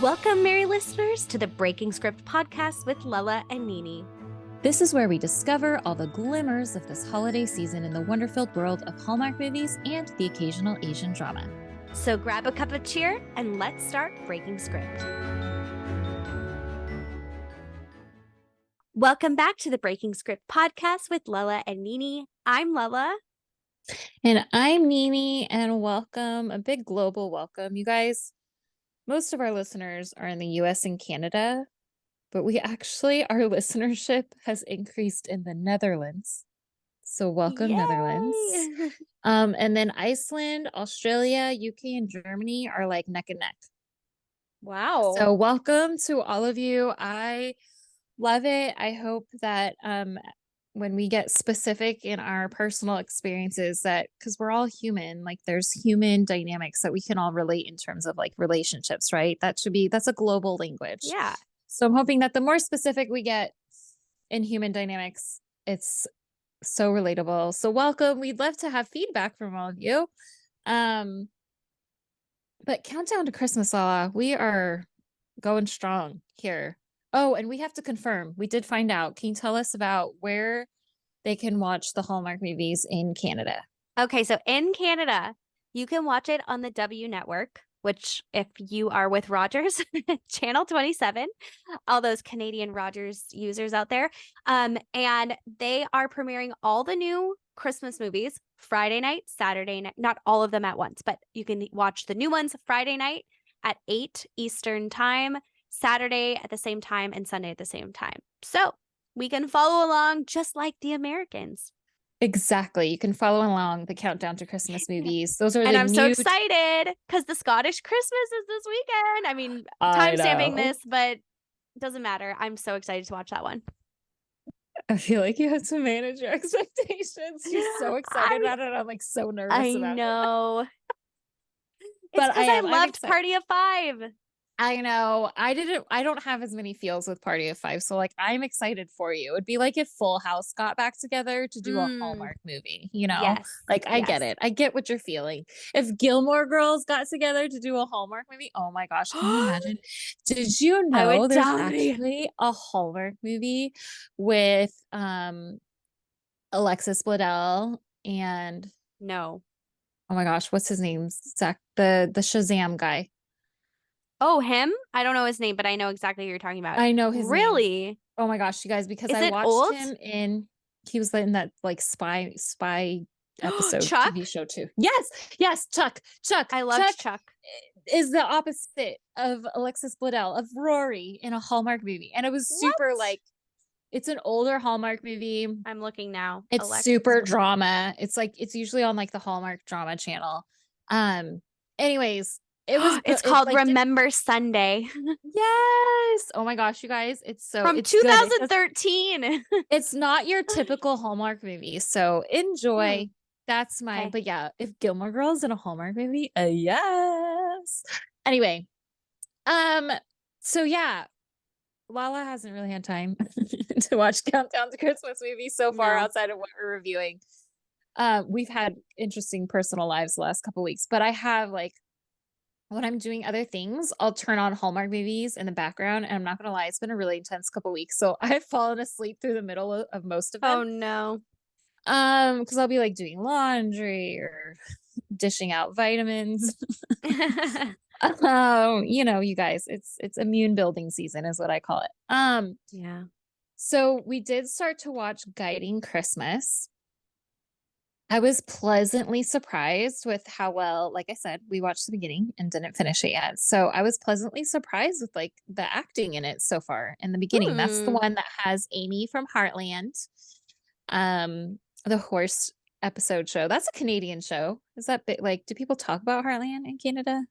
Welcome, merry listeners, to the Breaking Script podcast with Lala and Nini. This is where we discover all the glimmers of this holiday season in the wonder-filled world of Hallmark movies and the occasional Asian drama. So grab a cup of cheer and let's start Breaking Script. Welcome back to the Breaking Script podcast with Lala and Nini. I'm Lala. And I'm Nini, and welcome, a big global welcome. You guys, most of our listeners are in the US and Canada, but our listenership has increased in the Netherlands. So welcome, Yay! Netherlands. And then Iceland, Australia, UK, and Germany are like neck and neck. Wow. So welcome to all of you. I love it. I hope that when we get specific in our personal experiences, that because we're all human, like there's human dynamics that we can all relate in terms of like relationships, right? That's a global language. Yeah. So I'm hoping that the more specific we get in human dynamics, it's so relatable. So welcome. We'd love to have feedback from all of you. But countdown to Christmas, Lala, we are going strong here. Oh, and we have to confirm. We did find out. Can you tell us about where they can watch the Hallmark movies in Canada? Okay, so in Canada, you can watch it on the W Network, which if you are with Rogers, Channel 27, all those Canadian Rogers users out there. And they are premiering all the new Christmas movies Friday night, Saturday night, not all of them at once, but you can watch the new ones Friday night at 8 Eastern time, Saturday at the same time, and Sunday at the same time. So we can follow along just like the Americans. Exactly. You can follow along the countdown to Christmas movies. Those are and the I'm so excited because the Scottish Christmas is this weekend. I mean, time-stamping this, but it doesn't matter. I'm so excited to watch that one. I feel like you have to manage your expectations. She's so excited about it. I'm like so nervous about it. I know. But because I loved Party of Five. I know. I don't have as many feels with Party of Five, so like I'm excited for you. It'd be like if Full House got back together to do a Hallmark movie, you know? Yes. Like I get it. I get what you're feeling. If Gilmore Girls got together to do a Hallmark movie, oh my gosh, can you imagine? Did you know there's actually a Hallmark movie with Alexis Bledel and no. Oh my gosh, what's his name? Zach, the Shazam guy. Oh, him? I don't know his name, but I know exactly who you're talking about. I know his name. Really? Oh my gosh, you guys, because I watched him he was in that like spy episode Chuck? TV show too. Yes, Chuck. I loved Chuck. Is the opposite of Alexis Bledel, of Rory in a Hallmark movie. And it was super like, it's an older Hallmark movie. I'm looking now. It's super drama. It's like, it's usually on like the Hallmark drama channel. Anyways, it's called like, Remember Sunday. Yes. Oh my gosh, you guys. It's from 2013. It's not your typical Hallmark movie. So enjoy. That's mine. Okay. But yeah, if Gilmore Girls in a Hallmark movie, yes. Anyway. So yeah, Lala hasn't really had time to watch Countdown to Christmas movies so far outside of what we're reviewing. We've had interesting personal lives the last couple weeks, but I have like when I'm doing other things, I'll turn on Hallmark movies in the background. And I'm not going to lie, it's been a really intense couple weeks. So I've fallen asleep through the middle of most of them. Oh, no. Because I'll be like doing laundry or dishing out vitamins. You know, you guys, it's immune building season is what I call it. Yeah. So we did start to watch Guiding Christmas. I was pleasantly surprised with how well, like I said, we watched the beginning and didn't finish it yet. So I was pleasantly surprised with like the acting in it so far in the beginning. That's the one that has Amy from Heartland, the horse episode show. That's a Canadian show. Is that big? Like, do people talk about Heartland in Canada?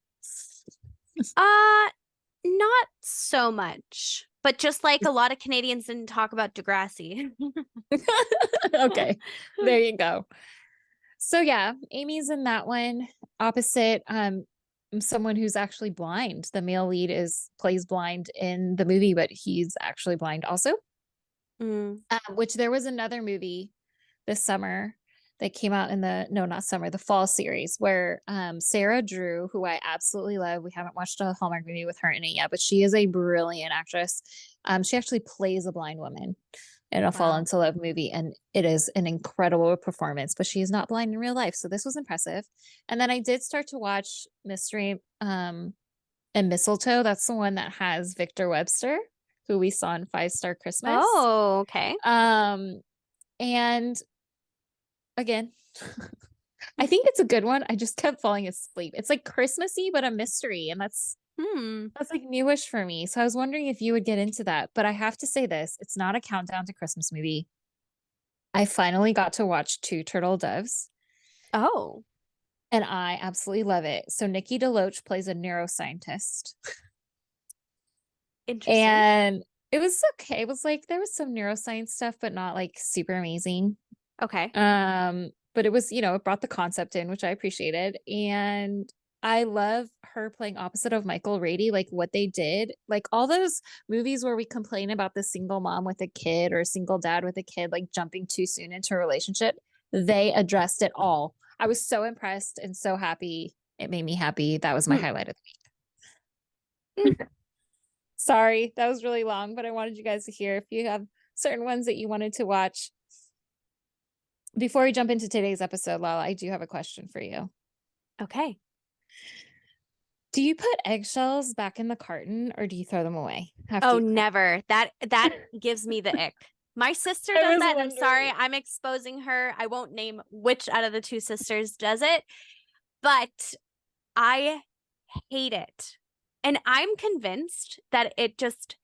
Not so much. But just like a lot of Canadians didn't talk about Degrassi. Okay, there you go. So yeah, Amy's in that one. Opposite, someone who's actually blind. The male lead plays blind in the movie, but he's actually blind also. Which there was another movie this summer that came out in the fall series where Sarah Drew, who I absolutely love. We haven't watched a Hallmark movie with her in it yet, but she is a brilliant actress. She actually plays a blind woman in a Fall into Love movie, and it is an incredible performance, but she is not blind in real life, so this was impressive. And then I did start to watch Mystery and Mistletoe. That's the one that has Victor Webster, who we saw in Five Star Christmas. Oh, okay. And again, I think it's a good one. I just kept falling asleep. It's like Christmassy, but a mystery, and that's like newish for me. So I was wondering if you would get into that. But I have to say this, it's not a countdown to Christmas movie. I finally got to watch Two Turtle Doves. Oh. And I absolutely love it. So Nikki DeLoach plays a neuroscientist. Interesting. And it was okay. It was like there was some neuroscience stuff, but not like super amazing. Okay. But it was, it brought the concept in, which I appreciated. And I love her playing opposite of Michael Rady, like what they did. Like all those movies where we complain about the single mom with a kid or a single dad with a kid, like jumping too soon into a relationship, they addressed it all. I was so impressed and so happy. It made me happy. That was my highlight of the week. Sorry, that was really long, but I wanted you guys to hear if you have certain ones that you wanted to watch. Before we jump into today's episode, Lala, I do have a question for you. Okay. Do you put eggshells back in the carton or do you throw them away? Oh, never. That gives me the ick. My sister does that. I'm sorry. I'm exposing her. I won't name which out of the two sisters does it, but I hate it. And I'm convinced that it just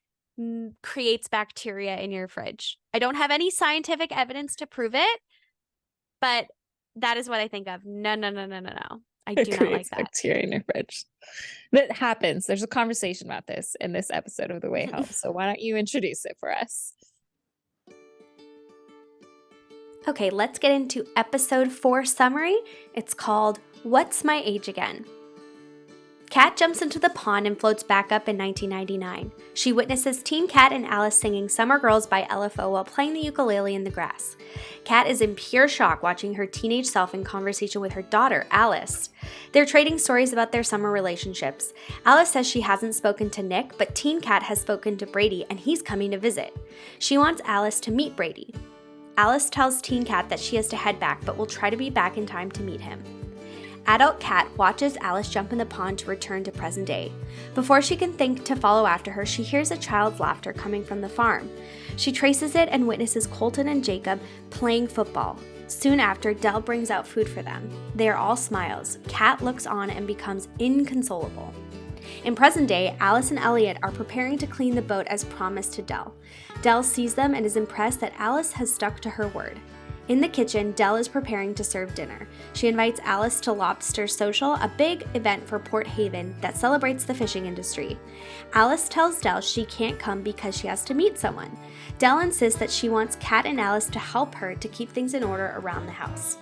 creates bacteria in your fridge. I don't have any scientific evidence to prove it, but that is what I think of. No. I do not like that. Bacteria in your fridge. That happens. There's a conversation about this in this episode of The Way Home. So why don't you introduce it for us? Okay, let's get into episode 4 summary. It's called What's My Age Again? Kat jumps into the pond and floats back up in 1999. She witnesses Teen Kat and Alice singing Summer Girls by LFO while playing the ukulele in the grass. Kat is in pure shock watching her teenage self in conversation with her daughter, Alice. They're trading stories about their summer relationships. Alice says she hasn't spoken to Nick, but Teen Kat has spoken to Brady and he's coming to visit. She wants Alice to meet Brady. Alice tells Teen Kat that she has to head back, but will try to be back in time to meet him. Adult Kat watches Alice jump in the pond to return to present day. Before she can think to follow after her, she hears a child's laughter coming from the farm. She traces it and witnesses Colton and Jacob playing football. Soon after, Dell brings out food for them. They are all smiles. Kat looks on and becomes inconsolable. In present day, Alice and Elliot are preparing to clean the boat as promised to Dell. Dell sees them and is impressed that Alice has stuck to her word. In the kitchen, Dell is preparing to serve dinner. She invites Alice to Lobster Social, a big event for Port Haven that celebrates the fishing industry. Alice tells Dell she can't come because she has to meet someone. Dell insists that she wants Kat and Alice to help her to keep things in order around the house.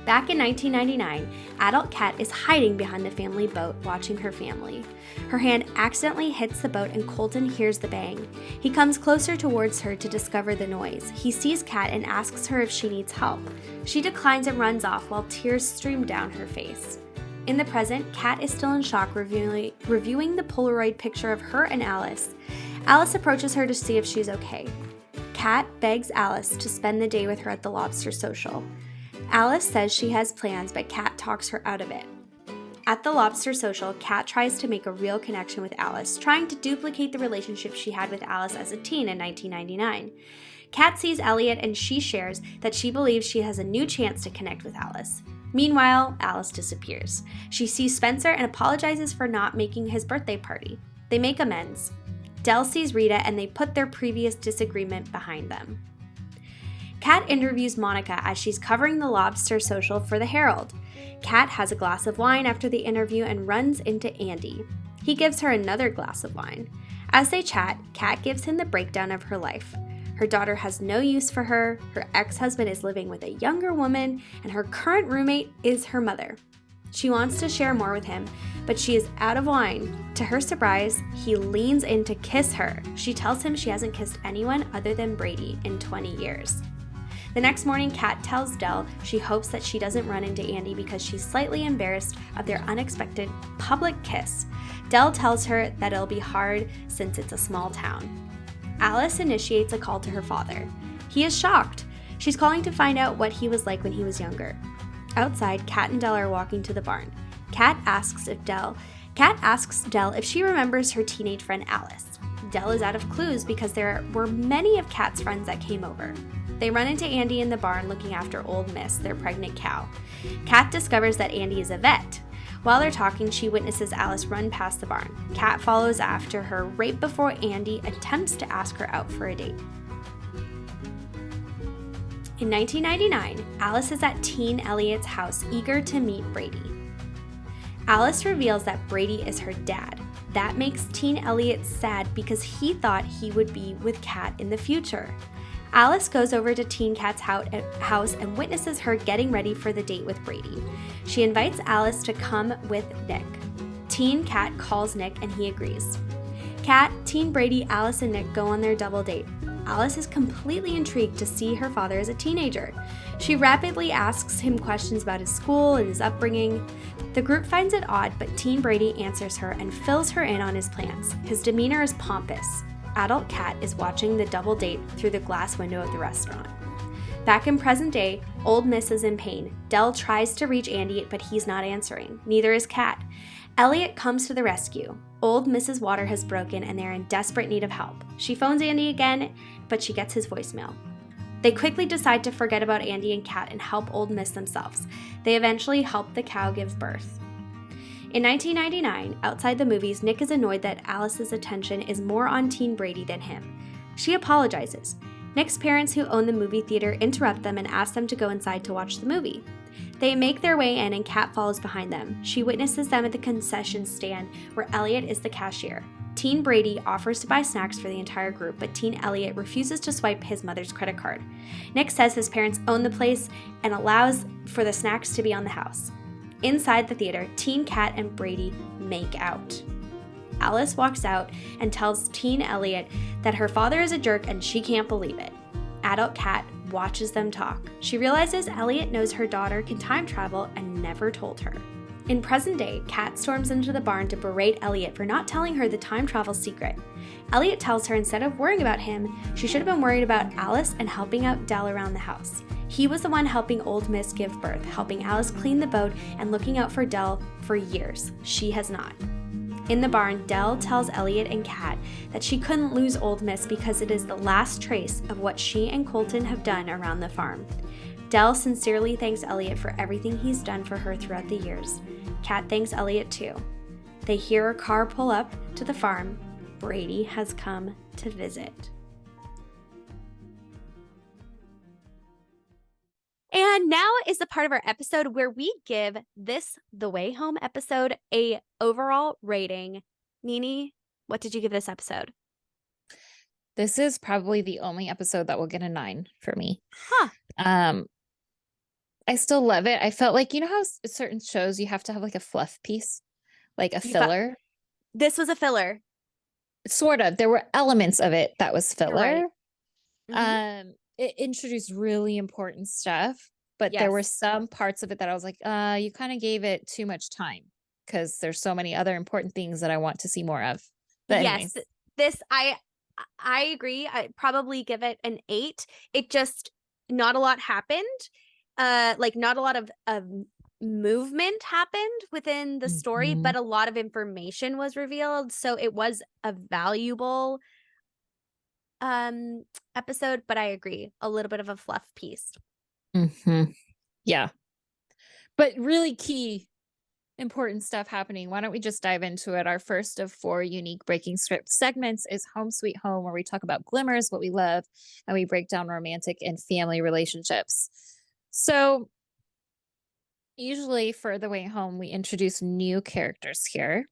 Back in 1999, adult Kat is hiding behind the family boat watching her family. Her hand accidentally hits the boat and Colton hears the bang. He comes closer towards her to discover the noise. He sees Kat and asks her if she needs help. She declines and runs off while tears stream down her face. In the present, Kat is still in shock reviewing the Polaroid picture of her and Alice. Alice approaches her to see if she's okay. Kat begs Alice to spend the day with her at the Lobster Social. Alice says she has plans, but Kat talks her out of it. At the Lobster Social, Kat tries to make a real connection with Alice, trying to duplicate the relationship she had with Alice as a teen in 1999. Kat sees Elliot and she shares that she believes she has a new chance to connect with Alice. Meanwhile, Alice disappears. She sees Spencer and apologizes for not making his birthday party. They make amends. Dell sees Rita and they put their previous disagreement behind them. Kat interviews Monica as she's covering the Lobster Social for the Herald. Kat has a glass of wine after the interview and runs into Andie. He gives her another glass of wine. As they chat, Kat gives him the breakdown of her life. Her daughter has no use for her, her ex-husband is living with a younger woman, and her current roommate is her mother. She wants to share more with him, but she is out of wine. To her surprise, he leans in to kiss her. She tells him she hasn't kissed anyone other than Brady in 20 years. The next morning, Kat tells Del she hopes that she doesn't run into Andie because she's slightly embarrassed of their unexpected public kiss. Del tells her that it'll be hard since it's a small town. Alice initiates a call to her father. He is shocked. She's calling to find out what he was like when he was younger. Outside, Kat and Del are walking to the barn. Kat asks Del if she remembers her teenage friend Alice. Del is out of clues because there were many of Kat's friends that came over. They run into Andie in the barn looking after Old Miss, their pregnant cow. Kat discovers that Andie is a vet. While they're talking, she witnesses Alice run past the barn. Kat follows after her right before Andie attempts to ask her out for a date. In 1999, Alice is at teen Elliot's house, eager to meet Brady. Alice reveals that Brady is her dad. That makes teen Elliot sad because he thought he would be with Kat in the future. Alice goes over to teen Kat's house and witnesses her getting ready for the date with Brady. She invites Alice to come with Nick. Teen Kat calls Nick and he agrees. Kat, teen Brady, Alice, and Nick go on their double date. Alice is completely intrigued to see her father as a teenager. She rapidly asks him questions about his school and his upbringing. The group finds it odd, but teen Brady answers her and fills her in on his plans. His demeanor is pompous. Adult Kat is watching the double date through the glass window of the restaurant. Back in present day, Old Miss is in pain. Del tries to reach Andie, but he's not answering. Neither is Kat. Elliot comes to the rescue. Old Miss's water has broken and they're in desperate need of help. She phones Andie again, but she gets his voicemail. They quickly decide to forget about Andie and Kat and help Old Miss themselves. They eventually help the cow give birth. In 1999, outside the movies, Nick is annoyed that Alice's attention is more on teen Brady than him. She apologizes. Nick's parents, who own the movie theater, interrupt them and ask them to go inside to watch the movie. They make their way in and Kat follows behind them. She witnesses them at the concession stand where Elliot is the cashier. Teen Brady offers to buy snacks for the entire group, but teen Elliot refuses to swipe his mother's credit card. Nick says his parents own the place and allows for the snacks to be on the house. Inside the theater, teen Kat and Brady make out. Alice walks out and tells teen Elliot that her father is a jerk and she can't believe it. Adult Kat watches them talk. She realizes Elliot knows her daughter can time travel and never told her. In present day, Kat storms into the barn to berate Elliot for not telling her the time travel secret. Elliot tells her instead of worrying about him, she should have been worried about Alice and helping out Del around the house. He was the one helping Old Miss give birth, helping Alice clean the boat, and looking out for Del for years. She has not. In the barn, Del tells Elliot and Kat that she couldn't lose Old Miss because it is the last trace of what she and Colton have done around the farm. Del sincerely thanks Elliot for everything he's done for her throughout the years. Kat thanks Elliot too. They hear a car pull up to the farm. Brady has come to visit. And now is the part of our episode where we give this The Way Home episode a overall rating. Nini, what did you give this episode? This is probably the only episode that will get a 9 for me. Huh. I still love it. I felt like, you know how certain shows you have to have like a fluff piece, like a filler? This was a filler. Sort of. There were elements of it that was filler. Right. Mm-hmm. It introduced really important stuff, but there were some parts of it that I was like, you kind of gave it too much time because there's so many other important things that I want to see more of. But yes, this I agree. I probably give it an 8. It just, not a lot happened. Like not a lot of movement happened within the story, but a lot of information was revealed. So it was a valuable episode, but I agree, a little bit of a fluff piece. Yeah, but really key important stuff happening. Why don't we just dive into it? Our first of 4 unique breaking script segments is Home Sweet Home, where we talk about glimmers, what we love, and we break down romantic and family relationships. So usually for The Way Home, we introduce new characters here.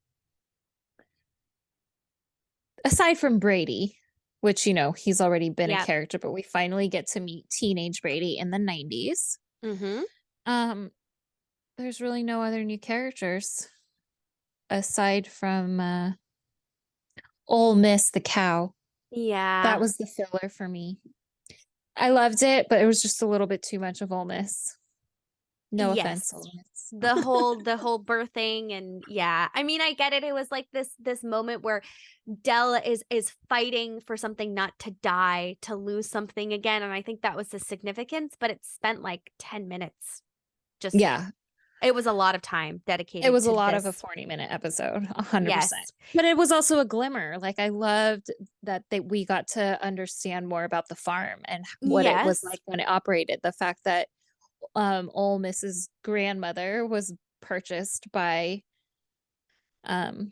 Aside from Brady, which, you know, he's already been a character, but we finally get to meet teenage Brady in the 90s. There's really no other new characters aside from Ole Miss the cow. Yeah. That was the filler for me. I loved it, but it was just a little bit too much of Ole Miss. No offense, Yes. Ole Miss. The whole birthing, and yeah. I mean, I get it. It was like this moment where Dell is fighting for something, not to die, to lose something again, and I think that was the significance, but it spent like 10 minutes. Just Yeah, it was a lot of time it dedicated was a to lot of a this. 40-minute episode, 100%. Yes. But it was also a glimmer. Like I loved that we got to understand more about the farm and what it was Yes. like when it operated. The fact that Ole Miss's grandmother was purchased by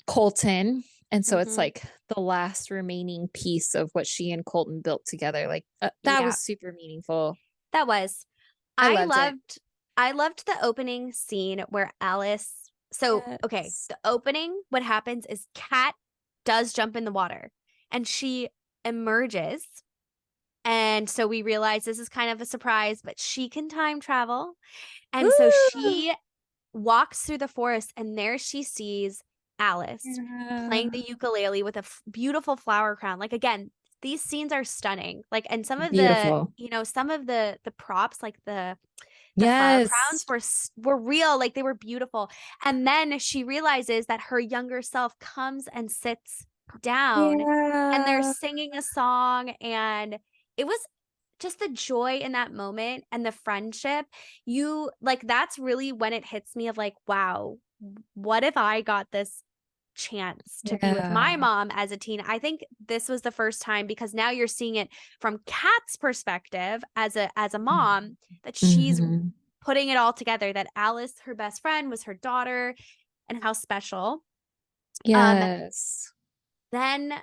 Colton, and so it's Mm-hmm. like the last remaining piece of what she and Colton built together. Like that Yeah, was super meaningful. that was. I I loved it. loved I loved the opening scene where Alice. So, okay, Yes. the opening, what happens is Kat does jump in the water and she emerges. And so we realize this is kind of a surprise, but she can time travel. And so Woo! she walks through the forest and there she sees Alice playing Yeah. the ukulele with a beautiful flower crown. Like again, these scenes are stunning. Like, and some of the, Beautiful. some of the props, like the flower crowns Yes. were real, like they were beautiful. And then she realizes that her younger self comes and sits down and they're Yeah. singing a song, and it was just the joy in that moment and the friendship. You like, that's really when it hits me of like, wow, what if I got this chance to be with my Yeah. mom as a teen? I think this was the first time, because now you're seeing it from Kat's perspective as a mom, that she's Mm-hmm. putting it all together, that Alice, her best friend, was her daughter, and how special. Um Yes. then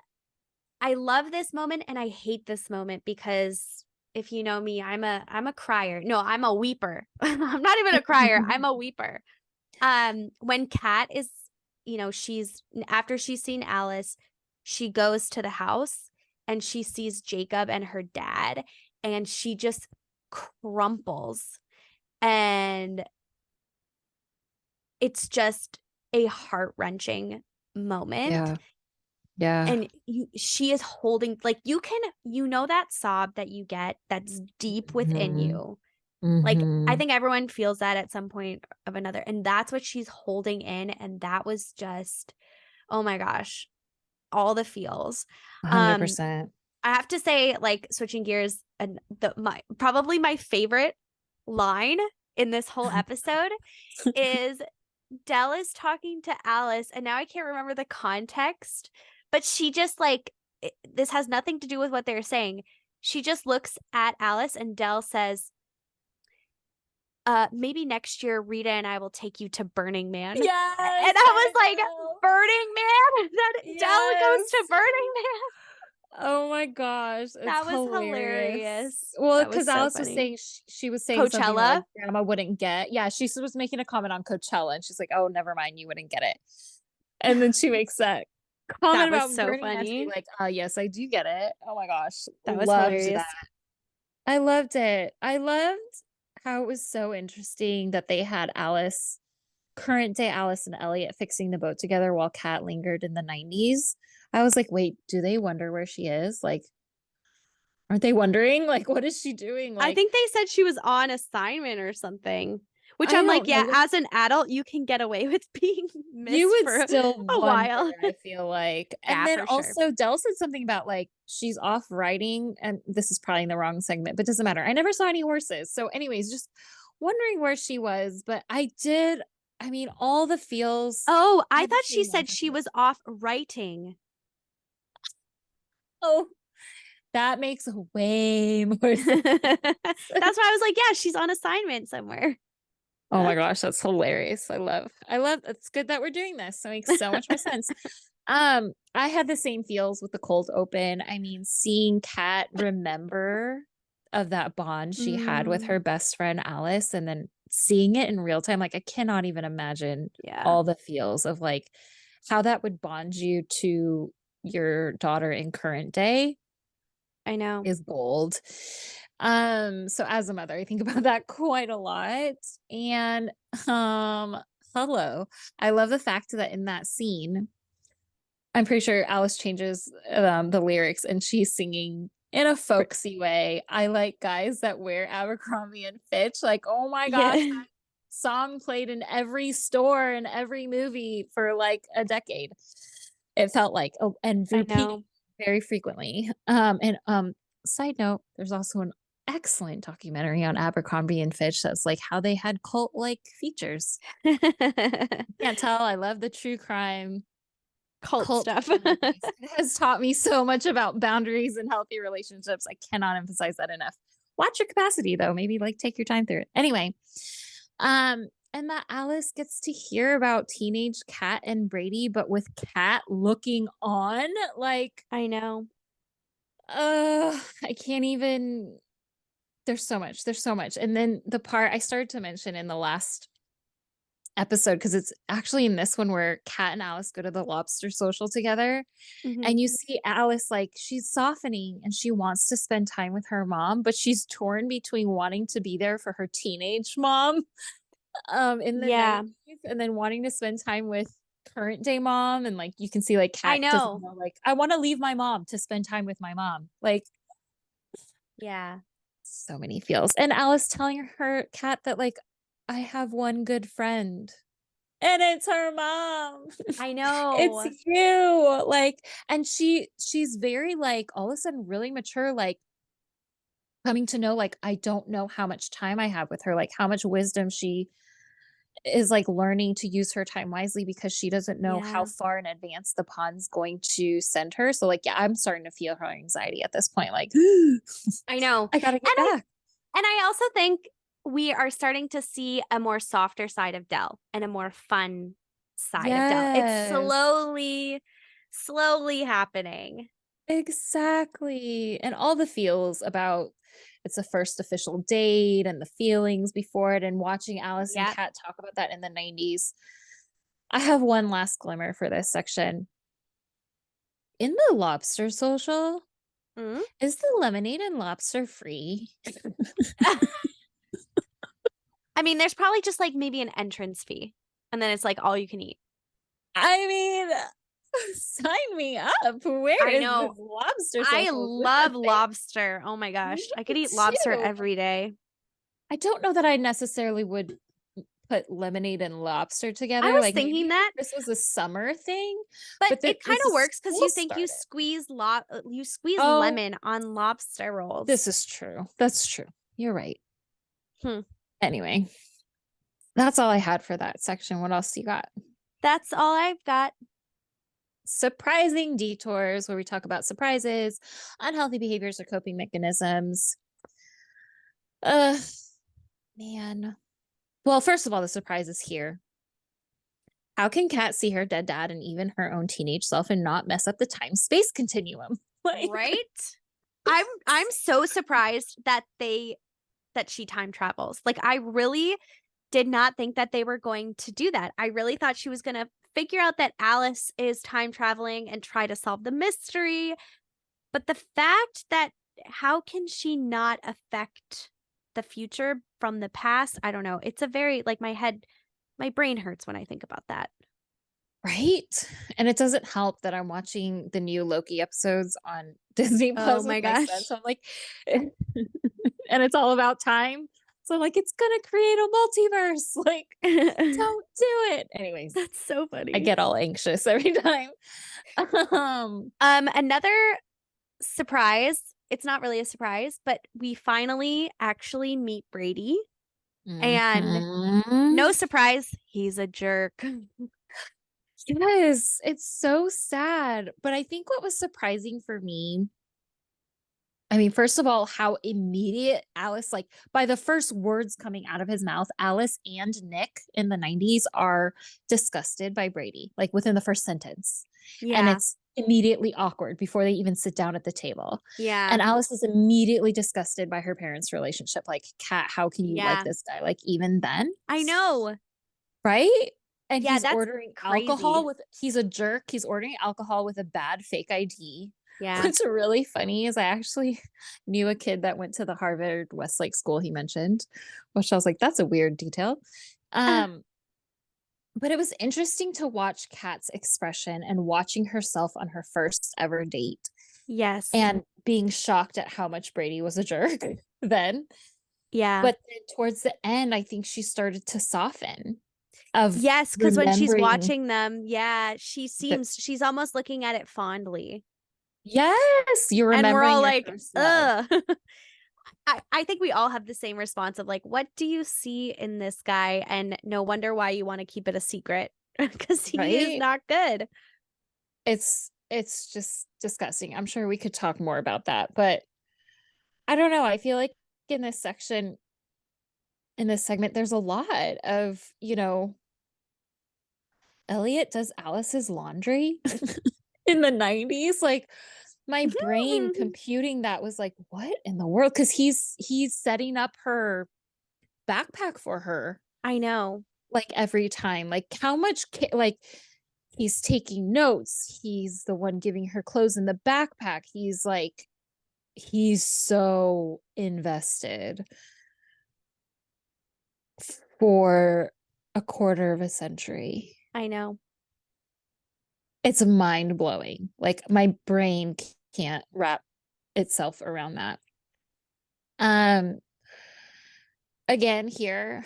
I love this moment and I hate this moment, because if you know me, I'm a crier. No, I'm a weeper. I'm not even a crier. I'm a weeper. When Kat is, she's after she's seen Alice, she goes to the house and she sees Jacob and her dad, and she just crumples. And it's just a heart-wrenching moment. Yeah. Yeah. And she is holding, like, that sob that you get that's deep within Mm-hmm. you. Like, I Mm-hmm. think everyone feels that at some point of another, and that's what she's holding in, and that was just, oh my gosh, all the feels. um 100%. I have to say, like, switching gears, and probably my favorite line in this whole episode is Dell is talking to Alice, and now I can't remember the context, but she just like, this has nothing to do with what they're saying. She just looks at Alice and Dell says, maybe next year Rita and I will take you to Burning Man. And Yes, I I was like, know. Burning Man? That Dell goes to Yes. Burning Man? Oh my gosh, it's That was hilarious. hilarious. Well, That was because so Alice was funny. saying she was saying something that like Coachella. grandma wouldn't get. Yeah, she was making a comment on Coachella and she's like, "Oh, never mind, you wouldn't get it." And then she makes that comment That was about so Burning Man to be funny. like, yes, I do get it." Oh my gosh, That was loved that. hilarious. I loved it. I loved how it was so interesting that they had Alice, current day Alice and Elliot fixing the boat together while Kat lingered in the 90s. I was like, wait, do they wonder where she is? Like, aren't they wondering? Like, what is she doing? I Like, think they said she was on assignment or something, which I I'm like, don't yeah, know. as an adult, you can get away with being You missed would for still a wonder, while. I feel like. And Yeah, then for sure. also, Dell said something about like she's off riding, and this is probably in the wrong segment, but doesn't matter. I never saw any horses. So, anyways, just wondering where she was. But I did, I mean, all the feels. Oh, I I had the thought she same said ones. she was off writing. Oh, that makes way more That's sense. why I was like, yeah, she's on assignment somewhere. Oh my gosh, that's hilarious. I love it's good that we're doing this. It makes so much more sense. I had the same feels with the cold open. I mean, seeing Kat remember of that bond she had with Mm, her best friend Alice and then seeing it in real time, like I cannot even imagine yeah, all the feels of like how that would bond you to your daughter in current day I know. is gold. So as a mother, I think about that quite a lot. And hello. I love the fact that in that scene, I'm pretty sure Alice changes the lyrics and she's singing in a folksy way. I like guys that wear Abercrombie and Fitch. Like, oh my gosh, Yeah. that song played in every store and every movie for like a decade. It felt like, oh, and I repeating know. very frequently. Side note, there's also an excellent documentary on Abercrombie and Fitch that's like how they had cult like features. Can't tell. I love the true crime Cult cult stuff. movies. It has taught me so much about boundaries and healthy relationships. I cannot emphasize that enough. Watch your capacity though. Maybe like take your time through it. Anyway, and that Alice gets to hear about teenage Kat and Brady, but with Kat looking on, like, I know. I can't even. There's so much. There's so much. And then the part I started to mention in the last episode, because it's actually in this one where Kat and Alice go to the lobster social together. Mhm. And you see Alice, like, she's softening and she wants to spend time with her mom, but she's torn between wanting to be there for her teenage mom in the Yeah, 90s and then wanting to spend time with current day mom. And like you can see like I Kat doesn't know. know, like, I want to leave my mom to spend time with my mom. Like Yeah, so many feels. And Alice telling her Kat that like I have one good friend. And it's her mom. I It's know. you. Like, and she's very like all of a sudden really mature, like coming to know, like, I don't know how much time I have with her, like how much wisdom she is like learning to use her time wisely because she doesn't know how Yeah, far in advance the pond's going to send her. So like, yeah, I'm starting to feel her anxiety at this point. Like, I know. I gotta get And back. I also think we are starting to see a more softer side of Dell and a more fun side of Dell. It's Yes. slowly happening. Exactly. And all the feels about it's a first official date and the feelings before it and watching Alice and Yep. Kat talk about that in the 90s. I have one last glimmer for this section. In the lobster social, Mm? is the lemonade and lobster free? I mean, there's probably just like maybe an entrance fee, and then it's like all you can eat. I mean, sign me up. Where I is this know. lobster I social? Is this a love thing? lobster. Oh my Me gosh. I could eat lobster too. every day. I don't know that I necessarily would put lemonade and lobster I together. was Like maybe thinking that, this was a summer thing, but but it kind this of is works because school you think started. you squeeze Oh, lemon on lobster this rolls. is true. That's true. You're right. Hmm. Anyway, that's all I had for that section. What else you got? That's all I've got. Surprising detours, where we talk about surprises, unhealthy behaviors or coping mechanisms. Uh, man. Well, first of all, the surprise is here. How can Kat see her dead dad and even her own teenage self and not mess up the time space continuum? Like, Right? I'm so surprised that she time travels. Like I really did not think that they were going to do that. I really thought she was going to figure out that Alice is time traveling and try to solve the mystery. But the fact that how can she not affect the future from the past? I don't know. It's a very like my brain hurts when I think about that. right? And it doesn't help that I'm watching the new Loki episodes on Disney Oh Plus with my my son. gosh. So I'm like, and it's all about time. So I'm like, it's gonna create a multiverse. Like, don't do it. Anyways, That's so I funny. get all anxious every time. Um, Another surprise. It's not really a surprise, but we finally actually meet Brady. And mhm. no surprise, he's a jerk. Yes, it's so sad. But I think what was surprising for me, I mean, first of all, how immediate Alice, like by the first words coming out of his mouth, Alice and Nick in the 90s are disgusted by Brady, like within the first sentence. And Yeah. it's immediately awkward before they even sit down at the table. Yeah. And Alice is immediately disgusted by her parents' relationship. Like, Kat, how can you like Yeah. this guy? Like, even then, I know. right? And Yeah, he's that's ordering alcohol crazy. with, he's a jerk. He's ordering alcohol with a bad fake ID. Yeah. What's really funny is I actually knew a kid that went to the Harvard Westlake school he mentioned, which I was like, that's a weird detail. Um, but it was interesting to watch Kat's expression and watching herself on her first ever date. Yes. and being shocked at how much Brady was a jerk then. Yeah. But then towards the end, I think she started to soften of Yes, because when she's remembering watching them, yeah, that, she's almost looking at it fondly. yes, you're And we're remembering all your like, first love. ugh. I think we all have the same response of like, what do you see in this guy? And no wonder why you want to keep it a secret because he is Right? not good. It's just disgusting. I'm sure we could talk more about that, but I don't know. I feel like in this section, in this segment, there's a lot of, Elliot does Alice's laundry in the 90s. Like my brain computing that was like, what in the world? Because he's setting up her backpack for her I know. like every time. Like how much like he's taking notes. He's the one giving her clothes in the backpack. He's so invested for a quarter of a century. I know. It's mind blowing. Like my brain can't wrap itself around that. Um, again, here,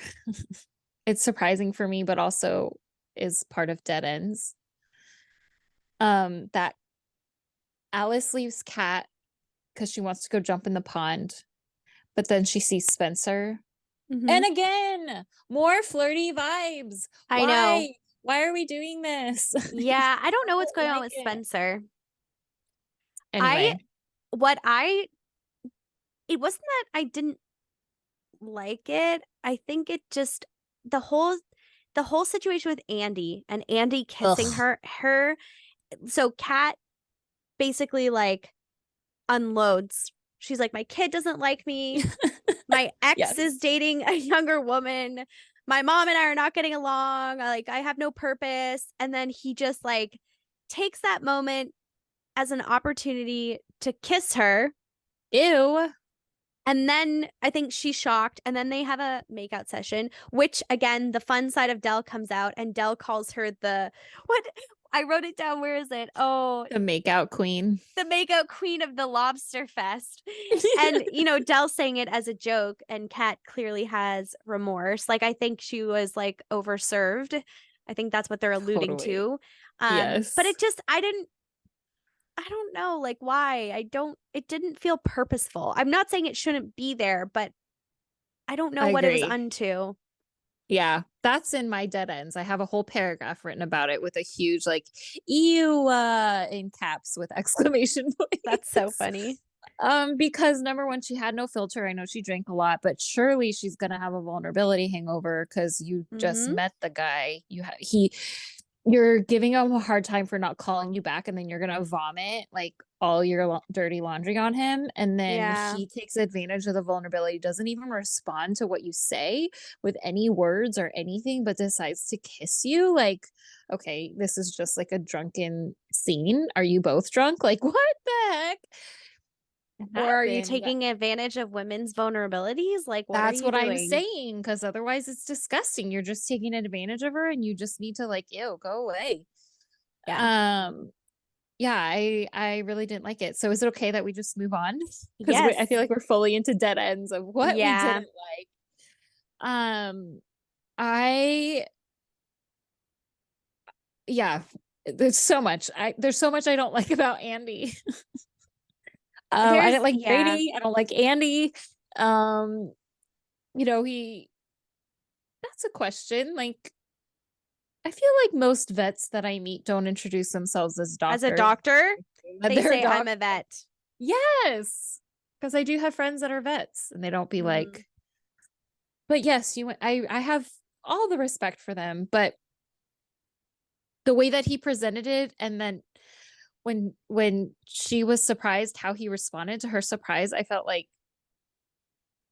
it's surprising for me, but also is part of Dead Ends. That Alice leaves Kat because she wants to go jump in the pond, but then she sees Spencer. Mhm. And again, more flirty vibes. I know. Why? Why are we doing this? Yeah, I don't I know what's don't going on like with it. Spencer. I Anyway, what I it wasn't that I didn't like it. I think it just the whole the whole situation with Andie and Andie kissing ugh. her so Kat basically like unloads. She's like, my kid doesn't like me. My ex is Yes. dating a younger woman. My mom and I are not getting along. Like, I have no purpose. And then he just like takes that moment as an opportunity to kiss her. Ew. And then I think she's shocked. And then they have a makeout session, which again, the fun side of Dell comes out, and Dell calls her the what I wrote it down. Where is it? Oh, The makeout queen. the makeout queen of the lobster fest. And, Dell saying it as a joke, and Kat clearly has remorse. Like, I think she was like overserved. I think that's what they're alluding Totally. to. But Yes. I don't know, like, why. It didn't feel purposeful. I'm not saying it shouldn't be there, but I don't know I what it was agree. unto. Yeah, that's in my dead ends. I have a whole paragraph written about it with a huge like ew in caps with exclamation That's so points. funny. Because number one, she had no filter. I know she drank a lot, but surely she's gonna have a vulnerability hangover because you just Mm-hmm. met the guy. You're giving him a hard time for not calling you back, and then you're gonna vomit like all your dirty laundry on him, and then Yeah. he takes advantage of the vulnerability, doesn't even respond to what you say with any words or anything, but decides to kiss you. Like, okay, this is just like a drunken scene. Are you both drunk? Like, what the heck Or are you happened? taking advantage of women's vulnerabilities? Like, what are That's you what I'm doing? saying, because otherwise it's disgusting. You're just taking advantage of her, and you just need to like, ew, go away. Yeah. Um, yeah, I really didn't like it. So is it okay that we just move on? Because I feel Yes. like we're fully into dead ends of what we Yeah. didn't like. Um, I yeah, there's so much I don't like about Andie. I didn't like Yeah. Brady. I don't like Andie. Um, he that's a question. Like I feel like most vets that I meet don't introduce themselves as As a doctors. doctor, But they they're a say I'm doctor. a vet. Yes. Because I do have friends that are vets and they don't be Mm-hmm. like, but yes, I have all the respect for them, but the way that he presented it, and then when she was surprised how he responded to her surprise, I felt like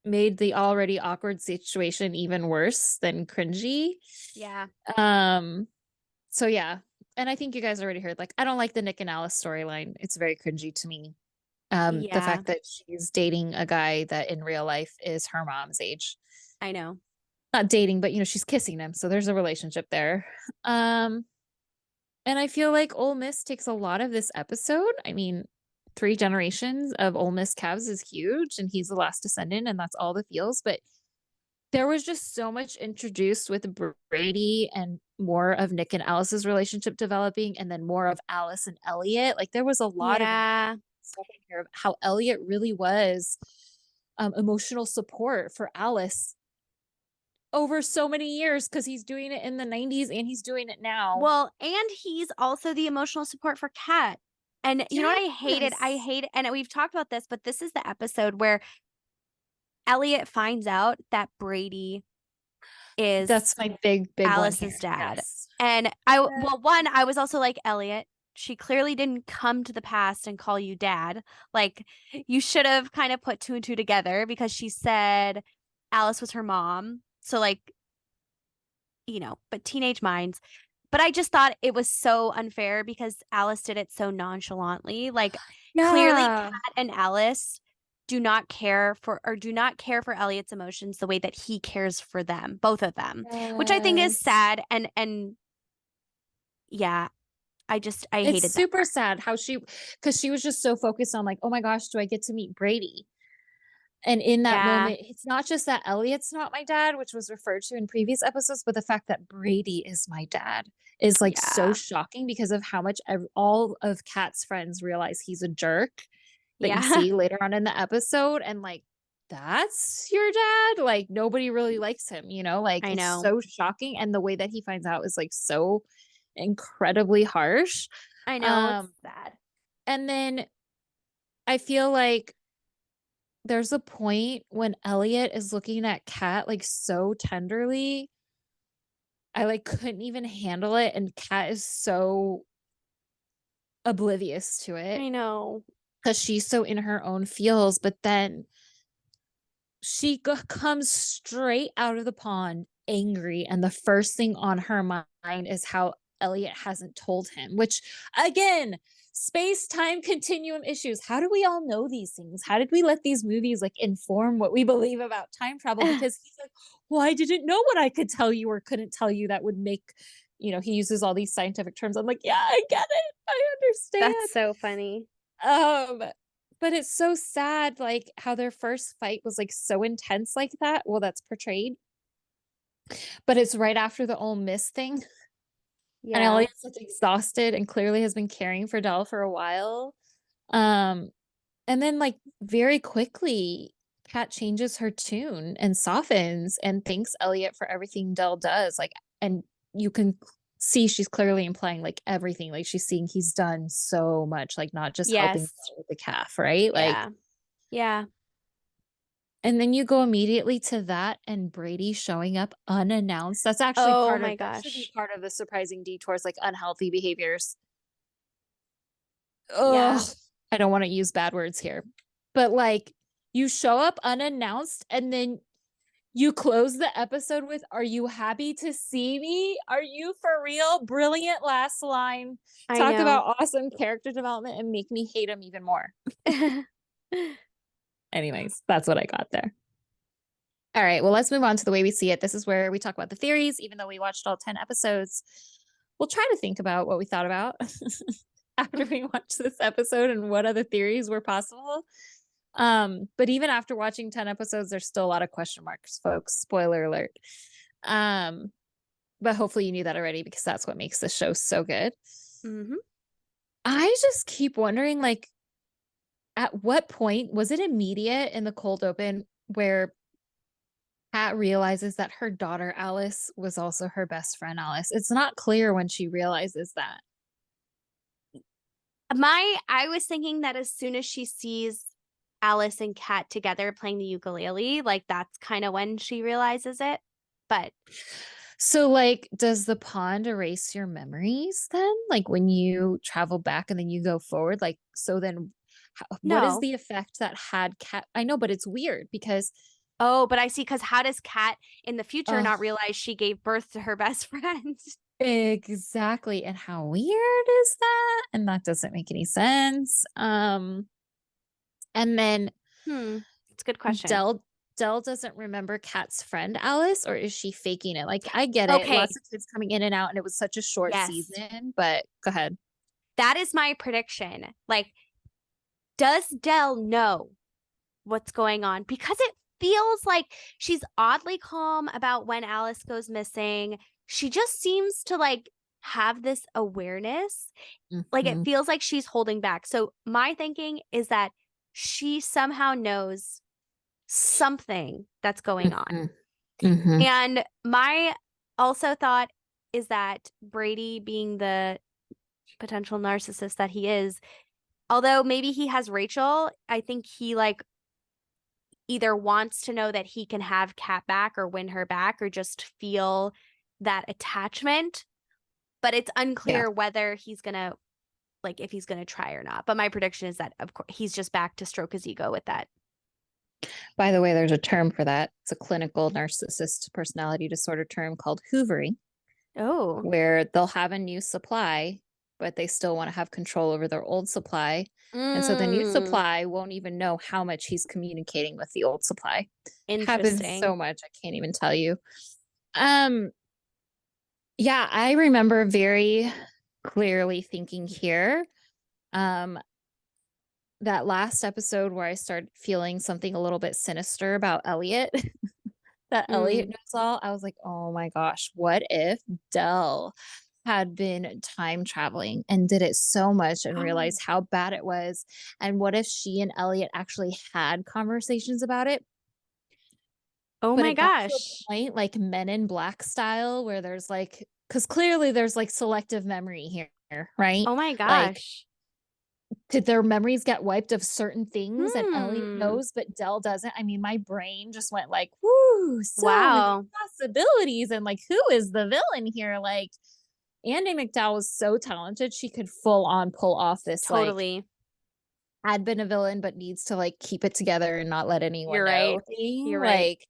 made the already awkward situation even worse than cringy. Yeah. Um, so yeah. And I think you guys already heard, like, I don't like the Nick and Alice storyline. It's very cringy to me. The Yeah. fact that she's dating a guy that in real life is her mom's age. I know. Not dating, but she's kissing him, so there's a relationship there. Um, and I feel like Ole Miss takes a lot of this episode. I mean, 3 generations of Ole Miss Cavs is huge, and he's the last descendant, and that's all the feels. But there was just so much introduced with Brady and more of Nick and Alice's relationship developing, and then more of Alice and Elliot. Like there was a lot of Yeah. second here of how Elliot really was emotional support for Alice over so many years, because he's doing it in the 90s and he's doing it now. Well, and he's also the emotional support for Kat. And you know what I hated? I Yes. hate, and we've talked about this, but this is the episode where Elliot finds out that Brady is That's my big one here. Alice's dad. Yes. And I was also like, Elliot, she clearly didn't come to the past and call you dad. Like, you should have kind of put two and two together, because she said Alice was her mom. So, like, but teenage minds. But I just thought it was so unfair because Alice did it so nonchalantly. Like, clearly, Yeah. Kat and Alice do not care for Elliot's emotions the way that he cares for them, both of them, which I think is Yes. sad. And yeah, I It's hated that super part. sad how because she was just so focused on like, oh my gosh, do I get to meet Brady? And in that Yeah, moment, it's not just that Elliot's not my dad, which was referred to in previous episodes, but the fact that Brady is my dad is like so yeah, shocking because of how much all of Kat's friends realize he's a jerk that you yeah. see later on in the episode. And like, that's your dad? Like, nobody really likes him, Like, I it's know. so shocking. And the way that he finds out is like so incredibly harsh. I know. It's Um, sad. and then I feel like there's a point when Elliot is looking at Kat like so tenderly. I like couldn't even handle it, and Kat is so oblivious to it I know. because she's so in her own feels. But then she comes straight out of the pond angry, and the first thing on her mind is how Elliot hasn't told him, which again, space-time continuum issues. How do we all know these things? How did we let these movies like inform what we believe about time travel? Because he's like, well, I didn't know what I could tell you or couldn't tell you that would make, he uses all these scientific terms. I'm like, yeah, I get it, I That's understand. so funny. um but it's so sad, like how their first fight was like so intense like that. Well, that's portrayed, but it's right after the Ole Miss thing. And Yeah. Elliot's like exhausted and clearly has been caring for Dell for a while. Um, and then like very quickly, Kat changes her tune and softens and thanks Elliot for everything Dell does. Like, and you can see she's clearly implying like everything. Like she's seeing he's done so much, like not just helping Yes. Dell with the calf, right? Like, Yeah. Yeah. and then you go immediately to that and Brady showing up unannounced. That's actually Oh my that should be gosh. part of the surprising detours, like unhealthy behaviors. Yeah. Ugh, I don't want to use bad words here, but like you show up unannounced and then you close the episode with, "Are you happy to see me? Are you for real?" Brilliant last line. I Talk know. about awesome character development and make me hate him even more. Anyways, that's what I got there. All right, well, let's move on to the way we see it. This is where we talk about the theories, even though we watched all 10 episodes. We'll try to think about what we thought about after we watched this episode and what other theories were possible. But even after watching 10 episodes, there's still a lot of question marks, folks. Spoiler alert. But hopefully you knew that already because that's what makes this show so good. Hmm. I just keep wondering, like, at what point was it immediate in the cold open where Kat realizes that her daughter Alice was also her best friend Alice? It's not clear when she realizes that. I was thinking that as soon as she sees Alice and Kat together playing the ukulele, like that's kind of when she realizes it. But So, like, does the pond erase your memories then? Like, when you travel back and then you go forward? Like, so then what is no. the effect that had Kat? I know, but it's weird because, Oh, but I see, because how does Kat in the future oh, not realize she gave birth to her best friend? exactly. And how weird is that? And that doesn't make any sense. And then It's a good question. Dell doesn't remember Kat's friend Alice, or is she faking it? Like, I get it. Okay. Lots of kids coming in and out, and it was such a short Yes. season, but go ahead. That is my prediction. Like, does Dell know what's going on? Because it feels like she's oddly calm about when Alice goes missing. She just seems to like have this awareness. Like it feels like she's holding back. So my thinking is that she somehow knows something that's going on. And my also thought is that Brady, being the potential narcissist that he is, although maybe he has Rachel, I think he like either wants to know that he can have Kat back or win her back or just feel that attachment. But it's unclear whether he's gonna like if he's gonna try or not. But my prediction is that of course he's just back to stroke his ego with that. By the way, there's a term for that. It's a clinical narcissist personality disorder term called hoovering. Oh. Where they'll have a new supply, but they still want to have control over their old supply. And so the new supply won't even know how much he's communicating with the old supply. Happens so much. I can't even tell you. Yeah, I remember very clearly thinking here, that last episode where I started feeling something a little bit sinister about Elliot, that Elliot knows all. I was like, oh my gosh, what if Dell had been time traveling and did it so much and realized how bad it was? And what if she and Elliot actually had conversations about it? Oh but my it got to gosh. a point like Men in Black style where there's like, because clearly there's like selective memory here, right? Oh my Like, gosh. did their memories get wiped of certain things and Elliot knows, but Dell doesn't? I mean, my brain just went like, whoo, so many possibilities. And like, who is the villain here? Like, Andie MacDowell was so talented. She could full on pull off this, like, had been a villain, but needs to like keep it together and not let anyone know thing. You're right. Like,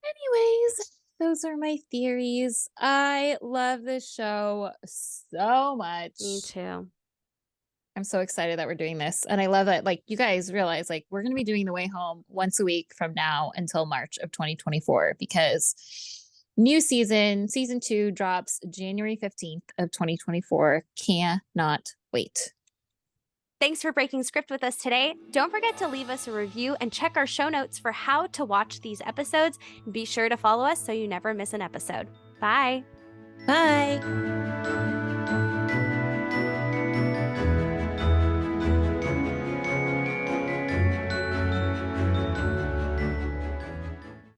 anyways, those are my theories. I love this show so much. Me too. I'm so excited that we're doing this. And I love that, like, you guys realize, like, we're going to be doing The Way Home once a week from now until March of 2024 because new season 2 drops January 15th of 2024. Cannot wait. Thanks for breaking script with us today. Don't forget to leave us a review and check our show notes for how to watch these episodes. Be sure to follow us so you never miss an episode. Bye. Bye.